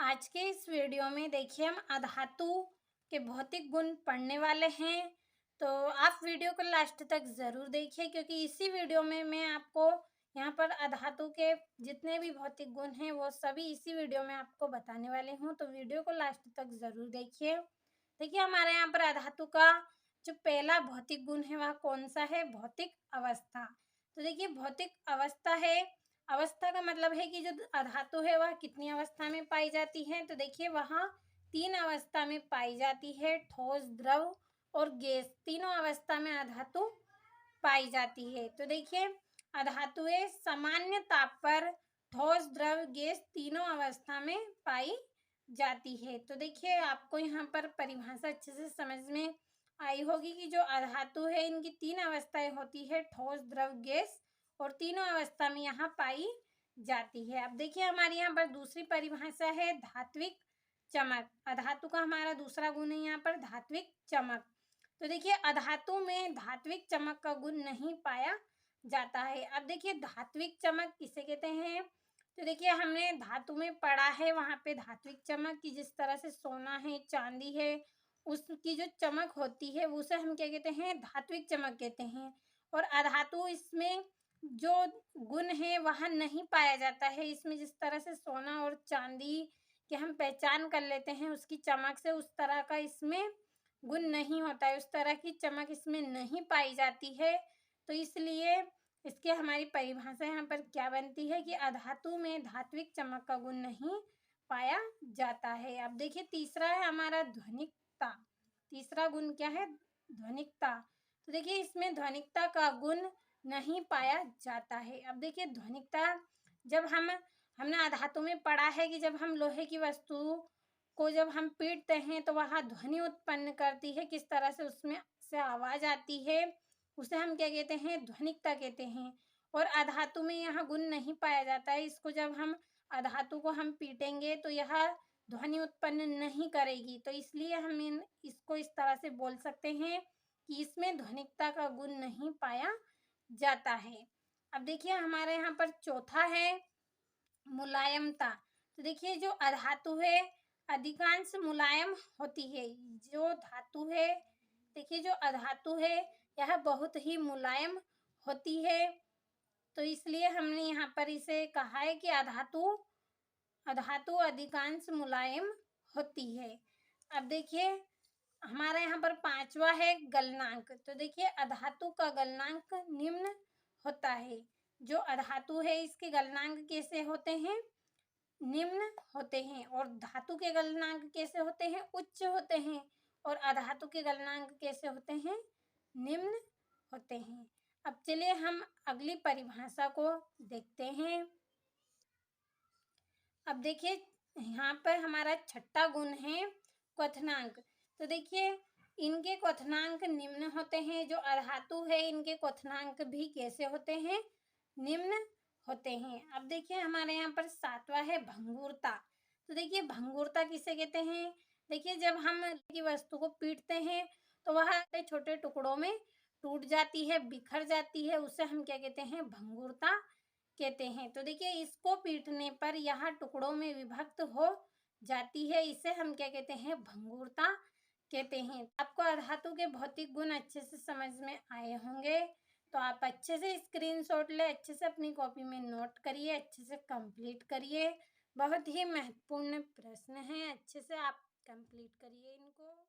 आज के इस वीडियो में देखिए हम अधातु के भौतिक गुण पढ़ने वाले हैं। तो आप वीडियो को लास्ट तक ज़रूर देखिए क्योंकि इसी वीडियो में मैं आपको यहाँ पर अधातु के जितने भी भौतिक गुण हैं वो सभी इसी वीडियो में आपको बताने वाले हूँ। तो वीडियो को लास्ट तक ज़रूर देखिए। देखिए हमारे यहाँ पर अधातु का जो पहला भौतिक गुण है वह कौन सा है? भौतिक अवस्था। तो देखिए भौतिक अवस्था है, अवस्था का मतलब है कि जो अधातु है वह कितनी अवस्था में पाई जाती है? तो देखिए वहाँ 3 अवस्था में पाई जाती है, ठोस, द्रव और गैस। तीनों अवस्था में अधातु पाई जाती है। तो देखिए अधातुएं सामान्य ताप पर ठोस, द्रव, गैस तीनों अवस्था में पाई जाती है। तो देखिए आपको यहाँ पर परिभाषा अच्छे से समझ में आई होगी कि जो अधातु है इनकी 3 अवस्थाएं होती है, ठोस, द्रव, गैस, और तीनों अवस्था में यहाँ पाई जाती है। अब देखिए हमारे यहाँ पर दूसरी परिभाषा है धात्विक चमक। अधातु का हमारा दूसरा गुण है यहाँ पर धात्विक चमक। तो देखिए अधातु में धात्विक चमक का गुण नहीं पाया जाता है। अब देखिए धात्विक चमक किसे कहते हैं? तो देखिए हमने धातु में पढ़ा है वहाँ पे धात्विक चमक की, जिस तरह से सोना है, चांदी है, उसकी जो चमक होती है उसे हम क्या कहते हैं? धात्विक चमक कहते हैं। और अधातु इसमें जो गुण है वह नहीं पाया जाता है। इसमें जिस तरह से सोना और चांदी की हम पहचान कर लेते हैं उसकी चमक से, उस तरह का इसमें गुण नहीं होता है, उस तरह की चमक इसमें नहीं पाई जाती है। तो इसलिए इसके हमारी परिभाषा यहाँ पर क्या बनती है कि अधातु में धात्विक चमक का गुण नहीं पाया जाता है। अब देखिए तीसरा है हमारा ध्वनिकता। तीसरा गुण क्या है? ध्वनिकता। तो देखिए इसमें ध्वनिकता का गुण नहीं पाया जाता है। अब देखिए ध्वनिकता, जब हमने अधातु में पढ़ा है कि जब हम लोहे की वस्तु को जब हम पीटते हैं तो वह ध्वनि उत्पन्न करती है, किस तरह से उसमें से आवाज आती है, उसे हम क्या कहते हैं? ध्वनिकता कहते हैं। और अधातु में यह गुण नहीं पाया जाता है। इसको जब हम अधातु को हम पीटेंगे तो यह ध्वनि उत्पन्न नहीं करेगी। तो इसलिए हम इसको इस तरह से बोल सकते हैं कि इसमें ध्वनिकता का गुण नहीं पाया जाता है। अब देखिए हमारे यहाँ पर चौथा है मुलायमता। तो देखिए जो अधातु है अधिकांश मुलायम होती है। जो धातु है, देखिए जो अधातु है यह बहुत ही मुलायम होती है। तो इसलिए हमने यहाँ पर इसे कहा है कि अधातु अधिकांश मुलायम होती है। अब देखिए हमारा यहाँ पर पांचवा है गलनांक। तो देखिए अधातु का गलनांक निम्न होता है। जो अधातु है इसके गलनांक कैसे होते हैं? निम्न होते हैं। और धातु के गलनांक कैसे होते हैं? उच्च होते हैं। और अधातु के गलनांक कैसे होते हैं? निम्न होते हैं। अब चलिए हम अगली परिभाषा को देखते हैं। अब देखिए यहाँ पर हमारा छठा गुण है क्वथनांक। तो देखिए इनके क्वथनांक निम्न होते हैं। जो अधातु है इनके क्वथनांक भी कैसे होते हैं? निम्न होते हैं। अब देखिए हमारे यहाँ पर सातवां है भंगुरता। तो देखिए भंगुरता किसे कहते हैं? देखिए जब हम की वस्तु को पीटते हैं तो वह छोटे टुकड़ों में टूट जाती है, बिखर जाती है, उसे हम क्या कहते हैं? भंगुरता कहते हैं। तो देखिए इसको पीटने पर यह टुकड़ों में विभक्त हो जाती है, इसे हम क्या कहते हैं? भंगुरता कहते हैं। आपको अधातु के भौतिक गुण अच्छे से समझ में आए होंगे। तो आप अच्छे से स्क्रीनशॉट ले, अच्छे से अपनी कॉपी में नोट करिए, अच्छे से कंप्लीट करिए। बहुत ही महत्वपूर्ण प्रश्न है, अच्छे से आप कंप्लीट करिए इनको।